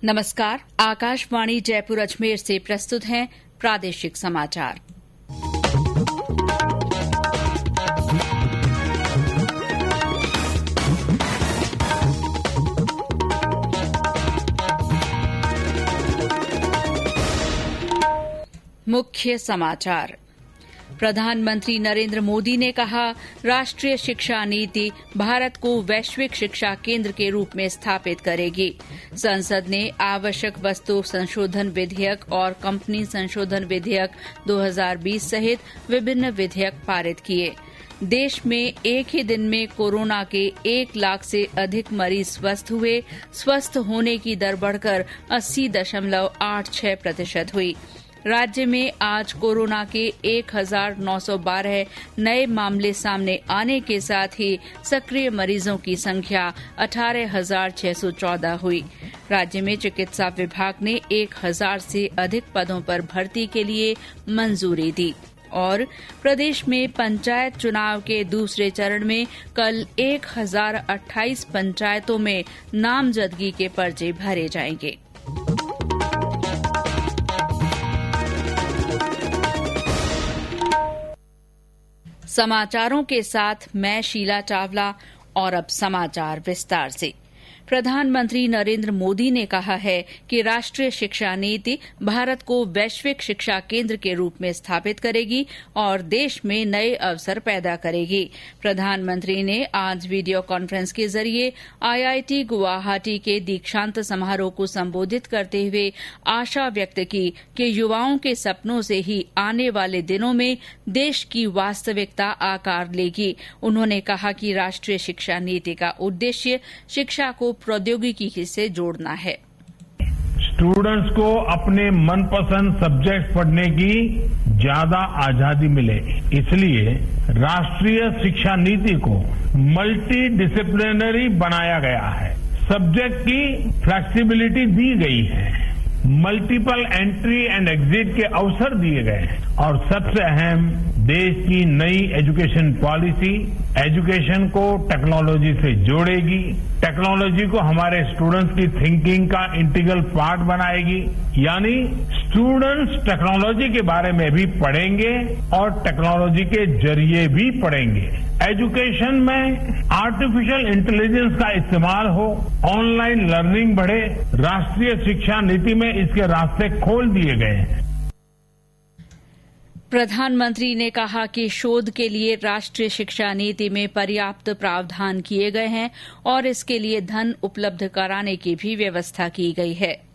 नमस्कार। आकाशवाणी जयपुर अजमेर से प्रस्तुत हैं प्रादेशिक समाचार। मुख्य समाचार। प्रधानमंत्री नरेंद्र मोदी ने कहा, राष्ट्रीय शिक्षा नीति भारत को वैश्विक शिक्षा केंद्र के रूप में स्थापित करेगी। संसद ने आवश्यक वस्तु संशोधन विधेयक और कंपनी संशोधन विधेयक 2020 सहित विभिन्न विधेयक पारित किए। देश में एक ही दिन में कोरोना के 1 लाख से अधिक मरीज स्वस्थ हुए। स्वस्थ होने की दर बढ़कर 80.86% हुई। राज्य में आज कोरोना के 1912 नए मामले सामने आने के साथ ही सक्रिय मरीजों की संख्या 18,614 हुई। राज्य में चिकित्सा विभाग ने 1,000 से अधिक पदों पर भर्ती के लिए मंजूरी दी। और प्रदेश में पंचायत चुनाव के दूसरे चरण में कल 1028 पंचायतों में नामजदगी के पर्चे भरे जाएंगे। समाचारों के साथ मैं शीला चावला। और अब समाचार विस्तार से। प्रधानमंत्री नरेंद्र मोदी ने कहा है कि राष्ट्रीय शिक्षा नीति भारत को वैश्विक शिक्षा केंद्र के रूप में स्थापित करेगी और देश में नए अवसर पैदा करेगी। प्रधानमंत्री ने आज वीडियो कॉन्फ्रेंस के जरिए आईआईटी गुवाहाटी के दीक्षांत समारोह को संबोधित करते हुए आशा व्यक्त की कि युवाओं के सपनों से ही आने वाले दिनों में देश की वास्तविकता आकार लेगी। उन्होंने कहा कि राष्ट्रीय शिक्षा नीति का उद्देश्य शिक्षा को प्रौद्योगिकी से जोड़ना है। स्टूडेंट्स को अपने मनपसंद सब्जेक्ट पढ़ने की ज्यादा आजादी मिले, इसलिए राष्ट्रीय शिक्षा नीति को मल्टी डिसिप्लिनरी बनाया गया है। सब्जेक्ट की फ्लेक्सिबिलिटी दी गई है, मल्टीपल एंट्री एंड एग्जिट के अवसर दिए गए हैं और सबसे अहम, देश की नई एजुकेशन पॉलिसी एजुकेशन को टेक्नोलॉजी से जोड़ेगी, टेक्नोलॉजी को हमारे स्टूडेंट्स की थिंकिंग का इंटीग्रल पार्ट बनाएगी। यानी स्टूडेंट्स टेक्नोलॉजी के बारे में भी पढ़ेंगे और टेक्नोलॉजी के जरिए भी पढ़ेंगे। एजुकेशन में आर्टिफिशियल इंटेलिजेंस का इस्तेमाल हो, ऑनलाइन लर्निंग बढ़े। राष्ट्रीय शिक्षा नीति में इसके रास्ते खोल दिए गए हैं। प्रधानमंत्री ने कहा कि शोध के लिए राष्ट्रीय शिक्षा नीति में पर्याप्त प्रावधान किए गए हैं और इसके लिए धन उपलब्ध कराने की भी व्यवस्था की गई है।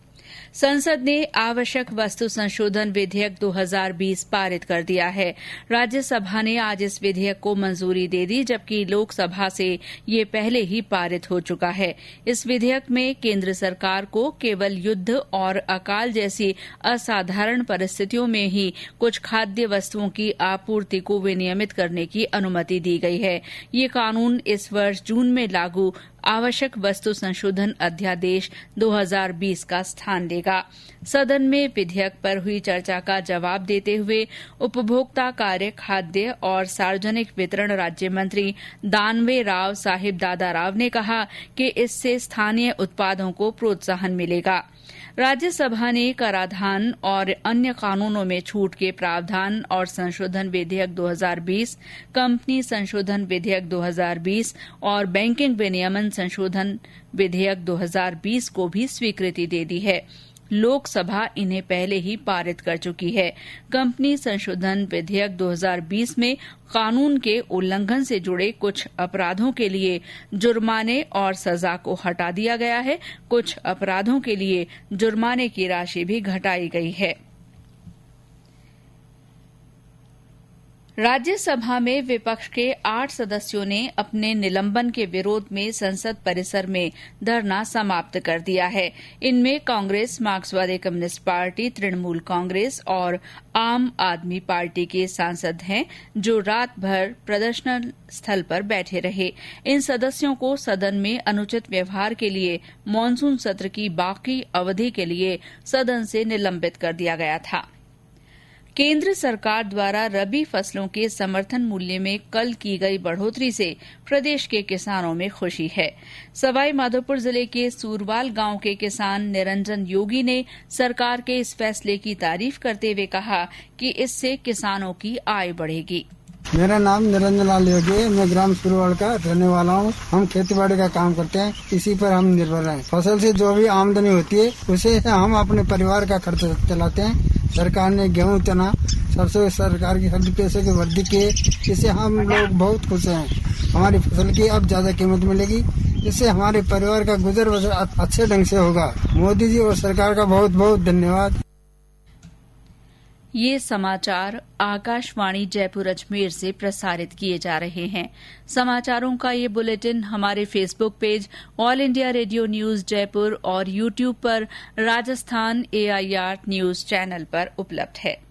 संसद ने आवश्यक वस्तु संशोधन विधेयक 2020 पारित कर दिया है। राज्यसभा ने आज इस विधेयक को मंजूरी दे दी, जबकि लोकसभा से ये पहले ही पारित हो चुका है। इस विधेयक में केंद्र सरकार को केवल युद्ध और अकाल जैसी असाधारण परिस्थितियों में ही कुछ खाद्य वस्तुओं की आपूर्ति को विनियमित करने की अनुमति दी गई है। ये कानून इस वर्ष जून में लागू आवश्यक वस्तु संशोधन अध्यादेश 2020 का स्थान लेगा। सदन में विधेयक पर हुई चर्चा का जवाब देते हुए उपभोक्ता कार्य, खाद्य और सार्वजनिक वितरण राज्य मंत्री दानवे राव साहिब दादा राव ने कहा कि इससे स्थानीय उत्पादों को प्रोत्साहन मिलेगा। राज्यसभा ने कराधान और अन्य कानूनों में छूट के प्रावधान और संशोधन विधेयक 2020, कंपनी संशोधन विधेयक 2020 और बैंकिंग विनियमन संशोधन विधेयक 2020 को भी स्वीकृति दे दी है। लोकसभा इन्हें पहले ही पारित कर चुकी है। कंपनी संशोधन विधेयक 2020 में कानून के उल्लंघन से जुड़े कुछ अपराधों के लिए जुर्माने और सजा को हटा दिया गया है। कुछ अपराधों के लिए जुर्माने की राशि भी घटाई गई है। राज्यसभा में विपक्ष के 8 सदस्यों ने अपने निलंबन के विरोध में संसद परिसर में धरना समाप्त कर दिया है। इनमें कांग्रेस, मार्क्सवादी कम्युनिस्ट पार्टी, तृणमूल कांग्रेस और आम आदमी पार्टी के सांसद हैं, जो रात भर प्रदर्शन स्थल पर बैठे रहे। इन सदस्यों को सदन में अनुचित व्यवहार के लिए मानसून सत्र की बाकी अवधि के लिए सदन से निलंबित कर दिया गया था। केंद्र सरकार द्वारा रबी फसलों के समर्थन मूल्य में कल की गई बढ़ोतरी से प्रदेश के किसानों में खुशी है। सवाईमाधोपुर जिले के सूरवाल गांव के किसान निरंजन योगी ने सरकार के इस फैसले की तारीफ करते हुए कहा कि इससे किसानों की आय बढ़ेगी। मेरा नाम निरंजन लाल योगी है। मैं ग्राम सूरवाल का रहने वाला हूँ। हम खेतीबाड़ी का काम करते हैं, इसी पर हम निर्भर हैं। फसल से जो भी आमदनी होती है उसे हम अपने परिवार का खर्च चलाते हैं। सरकार ने गेहूं, चना, सरसों सरकार की हर पैसे की वृद्धि की है, इससे हम लोग बहुत खुश हैं। हमारी फसल की अब ज्यादा कीमत मिलेगी, जिससे हमारे परिवार का गुजर बसर अच्छे ढंग से होगा। मोदी जी और सरकार का बहुत बहुत धन्यवाद। ये समाचार आकाशवाणी जयपुर अजमेर से प्रसारित किए जा रहे हैं। समाचारों का ये बुलेटिन हमारे Facebook page all India radio news Jaipur और यूट्यूब पर राजस्थान AIR न्यूज चैनल पर उपलब्ध है।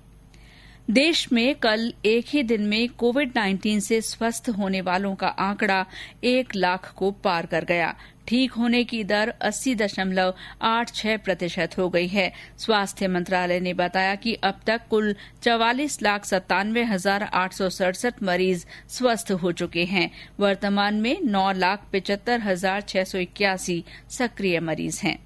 देश में कल एक ही दिन में कोविड-19 से स्वस्थ होने वालों का आंकड़ा 1 लाख को पार कर गया। ठीक होने की दर 80.86% हो गई है। स्वास्थ्य मंत्रालय ने बताया कि अब तक कुल 44,97,867 मरीज स्वस्थ हो चुके हैं। वर्तमान में 9,75,681 सक्रिय मरीज हैं।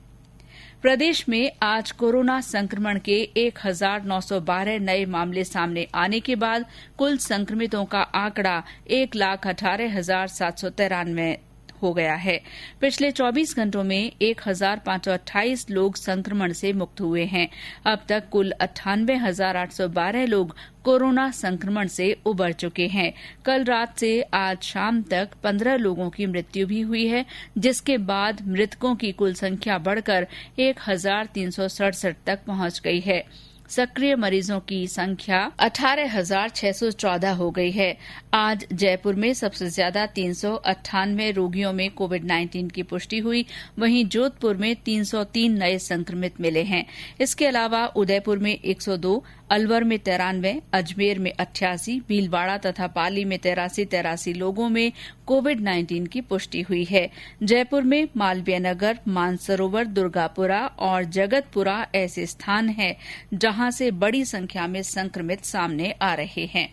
प्रदेश में आज कोरोना संक्रमण के 1,912 नए मामले सामने आने के बाद कुल संक्रमितों का आंकड़ा 1,18,793 हो गया है। पिछले 24 घंटों में 1,528 लोग संक्रमण से मुक्त हुए हैं। अब तक कुल 98,812 लोग कोरोना संक्रमण से उबर चुके हैं। कल रात से आज शाम तक 15 लोगों की मृत्यु भी हुई है, जिसके बाद मृतकों की कुल संख्या बढ़कर 1,367 तक पहुंच गई है। सक्रिय मरीजों की संख्या 18,614 हो गई है। आज जयपुर में सबसे ज्यादा 398 रोगियों में कोविड-19 की पुष्टि हुई। वहीं जोधपुर में 303 नए संक्रमित मिले हैं। इसके अलावा उदयपुर में 102, अलवर में 93, अजमेर में 88, भीलवाड़ा तथा पाली में 83 लोगों में कोविड-19 की पुष्टि हुई है। जयपुर में मालवीय नगर, मानसरोवर, दुर्गापुरा और जगतपुरा ऐसे स्थान हैं जहां से बड़ी संख्या में संक्रमित सामने आ रहे हैं।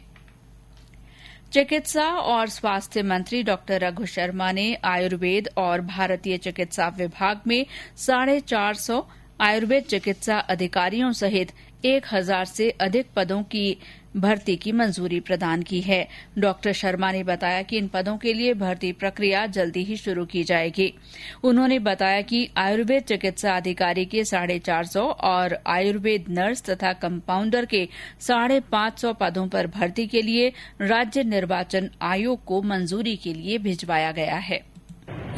चिकित्सा और स्वास्थ्य मंत्री डॉ रघु शर्मा ने आयुर्वेद और भारतीय चिकित्सा विभाग में 450 आयुर्वेद चिकित्सा अधिकारियों सहित 1,000 से अधिक पदों की भर्ती की मंजूरी प्रदान की है। डॉ शर्मा ने बताया कि इन पदों के लिए भर्ती प्रक्रिया जल्दी ही शुरू की जाएगी। उन्होंने बताया कि आयुर्वेद चिकित्सा अधिकारी के 450 और आयुर्वेद नर्स तथा कंपाउंडर के 550 पदों पर भर्ती के लिए राज्य निर्वाचन आयोग को मंजूरी के लिए भिजवाया गया है।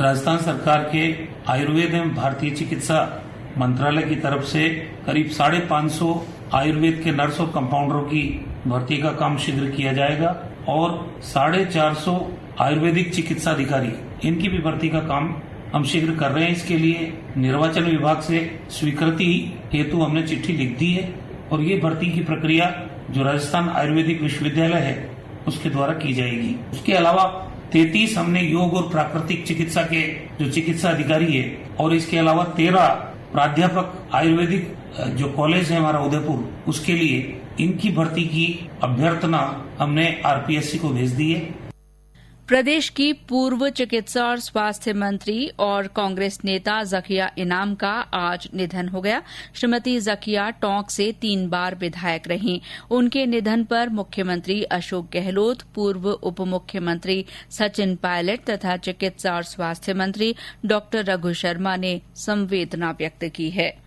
राजस्थान सरकार के आयुर्वेद एवं भारतीय चिकित्सा मंत्रालय की तरफ से करीब 550 आयुर्वेद के नर्स और कंपाउंडरों की भर्ती का काम शीघ्र किया जाएगा और 450 आयुर्वेदिक चिकित्सा अधिकारी इनकी भी भर्ती का काम हम शीघ्र कर रहे हैं। इसके लिए निर्वाचन विभाग से स्वीकृति हेतु हमने चिट्ठी लिख दी है और ये भर्ती की प्रक्रिया जो राजस्थान आयुर्वेदिक विश्वविद्यालय है उसके द्वारा की जाएगी। उसके अलावा 33 हमने योग और प्राकृतिक चिकित्सा के जो चिकित्सा अधिकारी है और इसके अलावा 13 प्राध्यापक आयुर्वेदिक जो कॉलेज है हमारा उदयपुर, उसके लिए इनकी भर्ती की अभ्यर्थना हमने RPSC को भेज दी है। प्रदेश की पूर्व चिकित्सा और स्वास्थ्य मंत्री और कांग्रेस नेता जकिया इनाम का आज निधन हो गया। श्रीमती जकिया टोंक से 3 बार विधायक रहीं। उनके निधन पर मुख्यमंत्री अशोक गहलोत, पूर्व उप मुख्यमंत्री सचिन पायलट तथा चिकित्सा और स्वास्थ्य मंत्री डॉ रघु शर्मा ने संवेदना व्यक्त की है।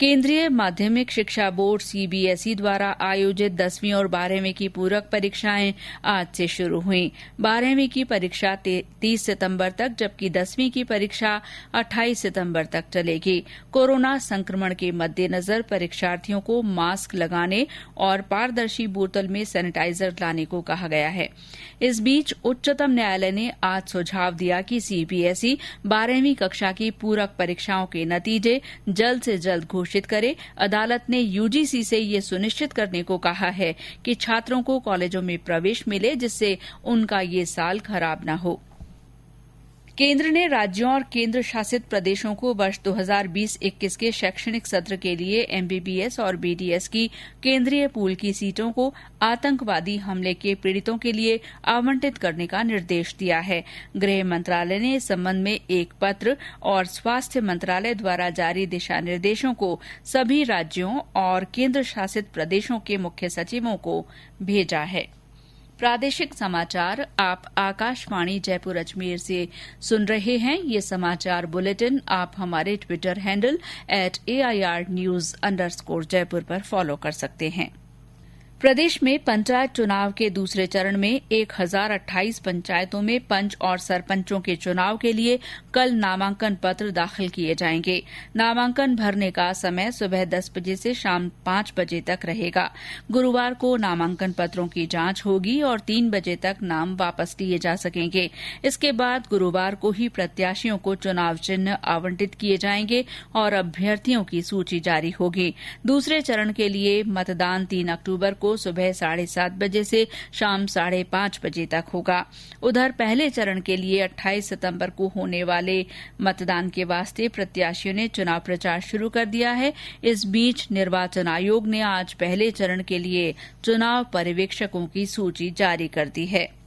केंद्रीय माध्यमिक शिक्षा बोर्ड CBSE द्वारा आयोजित 10वीं और 12वीं की पूरक परीक्षाएं आज से शुरू हुई। 12वीं की परीक्षा 30 सितंबर तक जबकि 10वीं की परीक्षा 28 सितंबर तक चलेगी। कोरोना संक्रमण के मद्देनजर परीक्षार्थियों को मास्क लगाने और पारदर्शी बोतल में सैनिटाइजर लाने को कहा गया है। इस बीच उच्चतम न्यायालय ने आज सुझाव दिया कि CBSE 12वीं कक्षा की पूरक परीक्षाओं के नतीजे जल्द से जल्द घोषित करे। अदालत ने UGC से ये सुनिश्चित करने को कहा है कि छात्रों को कॉलेजों में प्रवेश मिले जिससे उनका ये साल खराब न हो। केंद्र ने राज्यों और केंद्र शासित प्रदेशों को वर्ष 2020-21 के शैक्षणिक सत्र के लिए एमबीबीएस और बीडीएस की केंद्रीय पूल की सीटों को आतंकवादी हमले के पीड़ितों के लिए आवंटित करने का निर्देश दिया है। गृह मंत्रालय ने इस संबंध में एक पत्र और स्वास्थ्य मंत्रालय द्वारा जारी दिशा निर्देशों को सभी राज्यों और केंद्र शासित प्रदेशों के मुख्य सचिवों को भेजा है। प्रादेशिक समाचार आप आकाशवाणी जयपुर अजमेर से सुन रहे हैं। ये समाचार बुलेटिन आप हमारे ट्विटर हैंडल @AIRnews_Jaipur पर फॉलो कर सकते हैं। प्रदेश में पंचायत चुनाव के दूसरे चरण में 1028 पंचायतों में पंच और सरपंचों के चुनाव के लिए कल नामांकन पत्र दाखिल किए जाएंगे। नामांकन भरने का समय सुबह 10 बजे से शाम 5 बजे तक रहेगा। गुरुवार को नामांकन पत्रों की जांच होगी और 3 बजे तक नाम वापस लिए जा सकेंगे। इसके बाद गुरुवार को ही प्रत्याशियों को चुनाव चिन्ह आवंटित किए जाएंगे और अभ्यर्थियों की सूची जारी होगी। दूसरे चरण के लिए मतदान 3 अक्टूबर को सुबह 7:30 बजे से शाम 5:30 बजे तक होगा। उधर पहले चरण के लिए 28 सितंबर को होने वाले मतदान के वास्ते प्रत्याशियों ने चुनाव प्रचार शुरू कर दिया है। इस बीच निर्वाचन आयोग ने आज पहले चरण के लिए चुनाव पर्यवेक्षकों की सूची जारी कर दी है।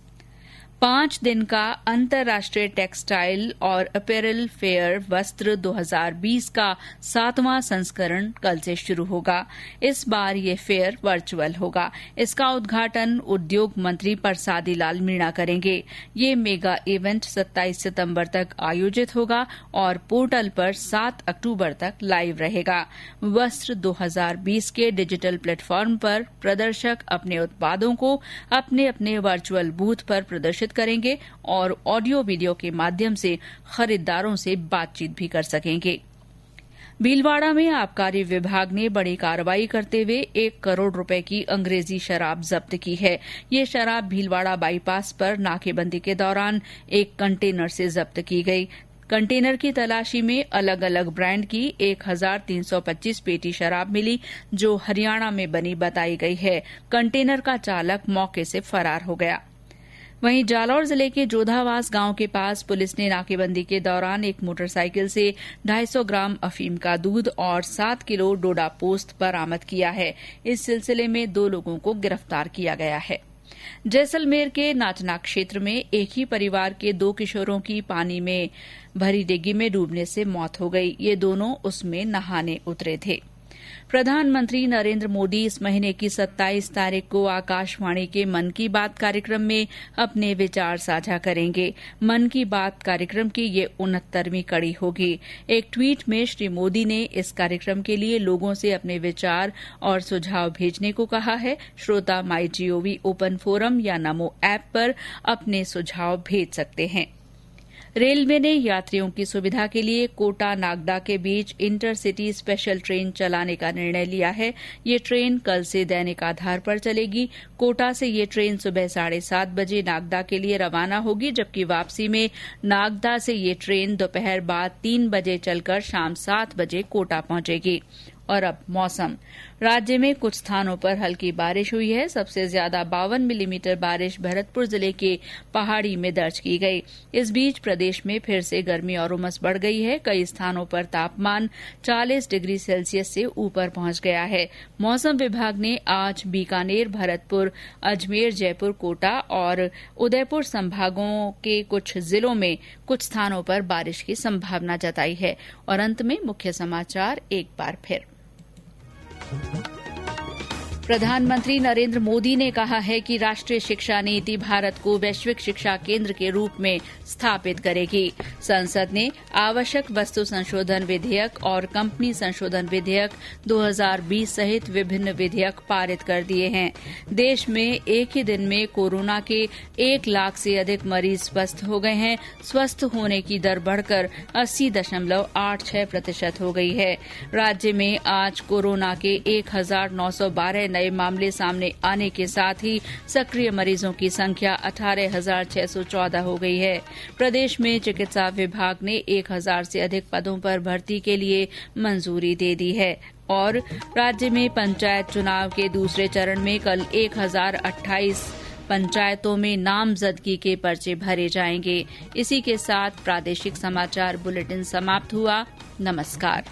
5 दिन का अंतर्राष्ट्रीय टेक्सटाइल और अपैरल फेयर वस्त्र 2020 का 7वां संस्करण कल से शुरू होगा। इस बार ये फेयर वर्चुअल होगा। इसका उद्घाटन उद्योग मंत्री परसादी लाल मीणा करेंगे। ये मेगा इवेंट 27 सितंबर तक आयोजित होगा और पोर्टल पर 7 अक्टूबर तक लाइव रहेगा। वस्त्र 2020 के डिजिटल प्लेटफॉर्म पर प्रदर्शक अपने उत्पादों को अपने अपने वर्चुअल बूथ पर प्रदर्शित करेंगे और ऑडियो वीडियो के माध्यम से खरीदारों से बातचीत भी कर सकेंगे। भीलवाड़ा में आबकारी विभाग ने बड़ी कार्रवाई करते हुए 1 करोड़ रुपए की अंग्रेजी शराब जब्त की है। ये शराब भीलवाड़ा बाईपास पर नाकेबंदी के दौरान एक कंटेनर से जब्त की गई। कंटेनर की तलाशी में अलग अलग ब्रांड की 1325 पेटी शराब मिली, जो हरियाणा में बनी बताई गई है। कंटेनर का चालक मौके से फरार हो गया। वहीं जालौर जिले के जोधावास गांव के पास पुलिस ने नाकेबंदी के दौरान एक मोटरसाइकिल से 250 ग्राम अफीम का दूध और 7 किलो डोडा पोस्त बरामद किया है। इस सिलसिले में 2 लोगों को गिरफ्तार किया गया है। जैसलमेर के नाचना क्षेत्र में एक ही परिवार के 2 किशोरों की पानी में भरी डिग्गी में डूबने से मौत हो गई। ये दोनों उसमें नहाने उतरे थे। प्रधानमंत्री नरेंद्र मोदी इस महीने की 27 तारीख को आकाशवाणी के मन की बात कार्यक्रम में अपने विचार साझा करेंगे। मन की बात कार्यक्रम की ये 69वीं कड़ी होगी। एक ट्वीट में श्री मोदी ने इस कार्यक्रम के लिए लोगों से अपने विचार और सुझाव भेजने को कहा है। श्रोता माईजीओवी ओपन फोरम या नमो ऐप पर अपने सुझाव भेज सकते हैं। रेलवे ने यात्रियों की सुविधा के लिए कोटा नागदा के बीच इंटरसिटी स्पेशल ट्रेन चलाने का निर्णय लिया है। ये ट्रेन कल से दैनिक आधार पर चलेगी। कोटा से ये ट्रेन सुबह 7:30 बजे नागदा के लिए रवाना होगी, जबकि वापसी में नागदा से ये ट्रेन दोपहर बाद 3 बजे चलकर शाम 7 बजे कोटा पहुंचेगी। और अब मौसम। राज्य में कुछ स्थानों पर हल्की बारिश हुई है। सबसे ज्यादा 52 मिलीमीटर बारिश भरतपुर जिले के पहाड़ी में दर्ज की गई। इस बीच प्रदेश में फिर से गर्मी और उमस बढ़ गई है। कई स्थानों पर तापमान 40 डिग्री सेल्सियस से ऊपर पहुंच गया है। मौसम विभाग ने आज बीकानेर, भरतपुर, अजमेर, जयपुर, कोटा और उदयपुर संभागों के कुछ जिलों में कुछ स्थानों पर बारिश की संभावना जताई है। और अंत में मुख्य समाचार एक बार फिर। प्रधानमंत्री नरेंद्र मोदी ने कहा है कि राष्ट्रीय शिक्षा नीति भारत को वैश्विक शिक्षा केंद्र के रूप में स्थापित करेगी। संसद ने आवश्यक वस्तु संशोधन विधेयक और कंपनी संशोधन विधेयक 2020 सहित विभिन्न विधेयक पारित कर दिए हैं। देश में एक ही दिन में कोरोना के 1 लाख से अधिक मरीज स्वस्थ हो गए हैं। स्वस्थ होने की दर बढ़कर 80.86% हो गई है। राज्य में आज कोरोना के 1912 नए मामले सामने आने के साथ ही सक्रिय मरीजों की संख्या 18,614 हो गई है। प्रदेश में चिकित्सा विभाग ने 1,000 से अधिक पदों पर भर्ती के लिए मंजूरी दे दी है। और राज्य में पंचायत चुनाव के दूसरे चरण में कल 1028 पंचायतों में नामजदगी के पर्चे भरे जाएंगे। इसी के साथ प्रादेशिक समाचार बुलेटिन समाप्त हुआ। नमस्कार।